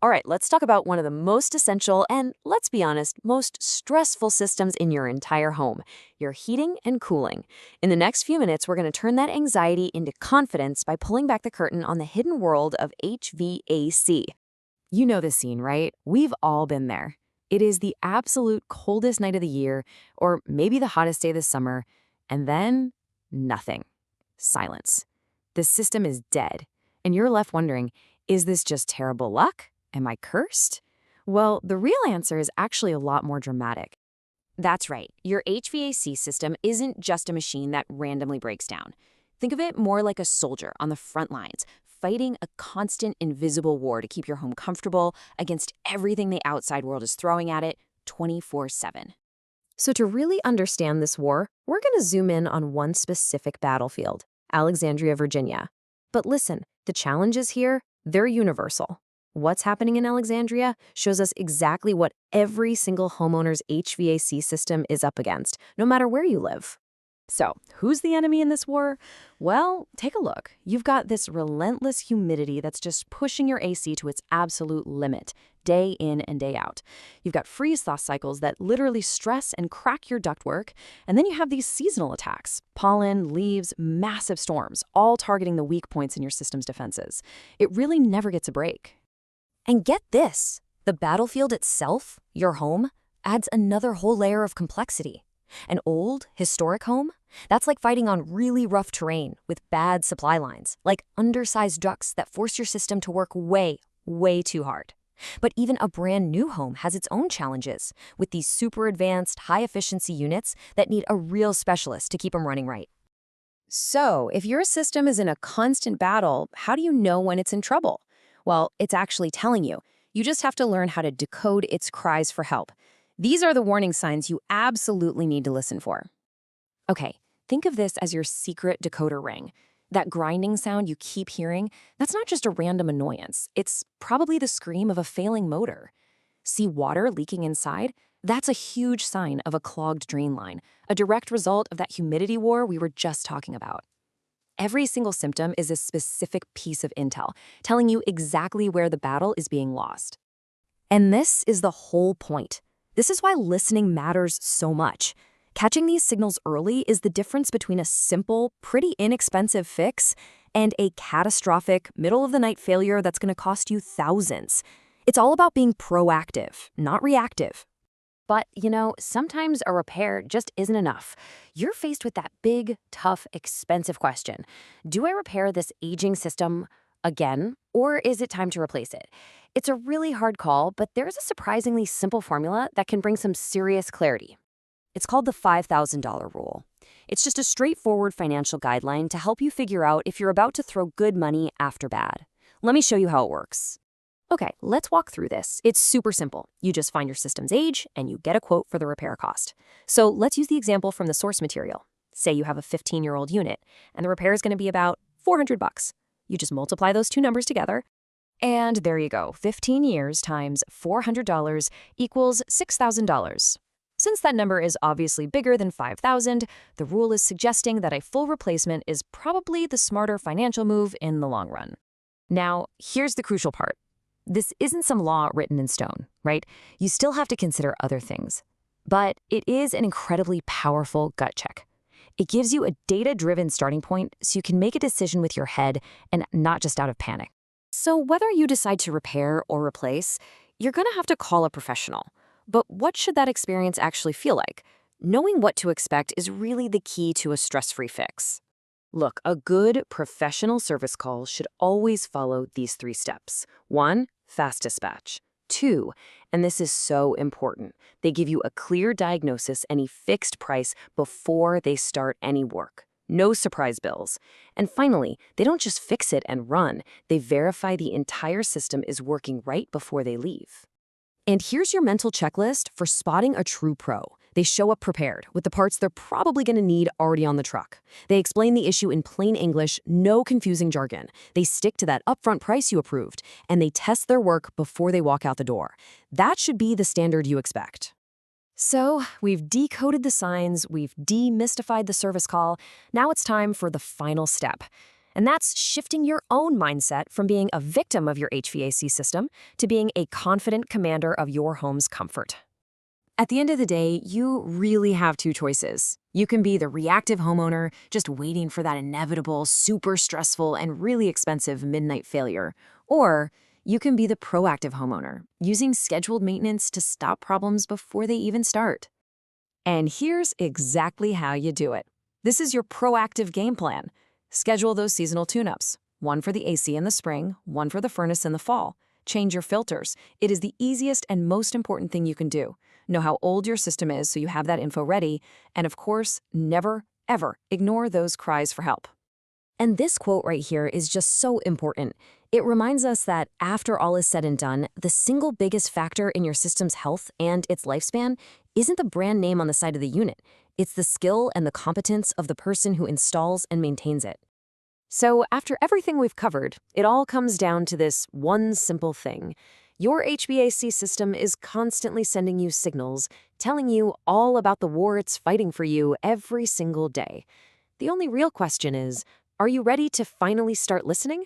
All right, let's talk about one of the most essential and, let's be honest, most stressful systems in your entire home, your heating and cooling. In the next few minutes, we're going to turn that anxiety into confidence by pulling back the curtain on the hidden world of HVAC. You know the scene, right? We've all been there. It is the absolute coldest night of the year, or maybe the hottest day this summer, and then nothing. Silence. The system is dead, and you're left wondering, is this just terrible luck? Am I cursed? Well, the real answer is actually a lot more dramatic. That's right. Your HVAC system isn't just a machine that randomly breaks down. Think of it more like a soldier on the front lines, fighting a constant invisible war to keep your home comfortable against everything the outside world is throwing at it 24/7. So to really understand this war, we're going to zoom in on one specific battlefield, Alexandria, Virginia. But listen, the challenges here, they're universal. What's happening in Alexandria shows us exactly what every single homeowner's HVAC system is up against, no matter where you live. So, who's the enemy in this war? Well, take a look. You've got this relentless humidity that's just pushing your AC to its absolute limit, day in and day out. You've got freeze-thaw cycles that literally stress and crack your ductwork, and then you have these seasonal attacks, pollen, leaves, massive storms, all targeting the weak points in your system's defenses. It really never gets a break. And get this, the battlefield itself, your home, adds another whole layer of complexity. An old, historic home? That's like fighting on really rough terrain with bad supply lines, like undersized ducts that force your system to work way, way too hard. But even a brand new home has its own challenges, with these super advanced, high-efficiency units that need a real specialist to keep them running right. So, if your system is in a constant battle, how do you know when it's in trouble? Well, it's actually telling you. You just have to learn how to decode its cries for help. These are the warning signs you absolutely need to listen for. Okay, think of this as your secret decoder ring. That grinding sound you keep hearing, that's not just a random annoyance. It's probably the scream of a failing motor. See water leaking inside? That's a huge sign of a clogged drain line, a direct result of that humidity war we were just talking about. Every single symptom is a specific piece of intel, telling you exactly where the battle is being lost. And this is the whole point. This is why listening matters so much. Catching these signals early is the difference between a simple, pretty inexpensive fix and a catastrophic, middle-of-the-night failure that's going to cost you thousands. It's all about being proactive, not reactive. But, sometimes a repair just isn't enough. You're faced with that big, tough, expensive question. Do I repair this aging system again, or is it time to replace it? It's a really hard call, but there's a surprisingly simple formula that can bring some serious clarity. It's called the $5,000 rule. It's just a straightforward financial guideline to help you figure out if you're about to throw good money after bad. Let me show you how it works. Okay, let's walk through this. It's super simple. You just find your system's age and you get a quote for the repair cost. So let's use the example from the source material. Say you have a 15-year-old unit and the repair is going to be about $400. You just multiply those two numbers together and there you go. 15 years times $400 equals $6,000. Since that number is obviously bigger than $5,000, the rule is suggesting that a full replacement is probably the smarter financial move in the long run. Now, here's the crucial part. This isn't some law written in stone, right? You still have to consider other things. But it is an incredibly powerful gut check. It gives you a data-driven starting point so you can make a decision with your head and not just out of panic. So whether you decide to repair or replace, you're going to have to call a professional. But what should that experience actually feel like? Knowing what to expect is really the key to a stress-free fix. Look, a good professional service call should always follow these 3 steps. 1, fast dispatch. 2, and this is so important, they give you a clear diagnosis and a fixed price before they start any work. No surprise bills. And finally, they don't just fix it and run, they verify the entire system is working right before they leave. And here's your mental checklist for spotting a true pro. They show up prepared with the parts they're probably going to need already on the truck. They explain the issue in plain English, no confusing jargon. They stick to that upfront price you approved, and they test their work before they walk out the door. That should be the standard you expect. So, we've decoded the signs, we've demystified the service call. Now it's time for the final step. And that's shifting your own mindset from being a victim of your HVAC system to being a confident commander of your home's comfort. At the end of the day, you really have two choices. You can be the reactive homeowner, just waiting for that inevitable, super stressful, and really expensive midnight failure. Or you can be the proactive homeowner, using scheduled maintenance to stop problems before they even start. And here's exactly how you do it. This is your proactive game plan. Schedule those seasonal tune-ups. One for the AC in the spring, one for the furnace in the fall. Change your filters. It is the easiest and most important thing you can do. Know how old your system is so you have that info ready. And of course, never, ever ignore those cries for help. And this quote right here is just so important. It reminds us that after all is said and done, the single biggest factor in your system's health and its lifespan isn't the brand name on the side of the unit. It's the skill and the competence of the person who installs and maintains it. So after everything we've covered, it all comes down to this one simple thing. Your HVAC system is constantly sending you signals, telling you all about the war it's fighting for you every single day. The only real question is, are you ready to finally start listening?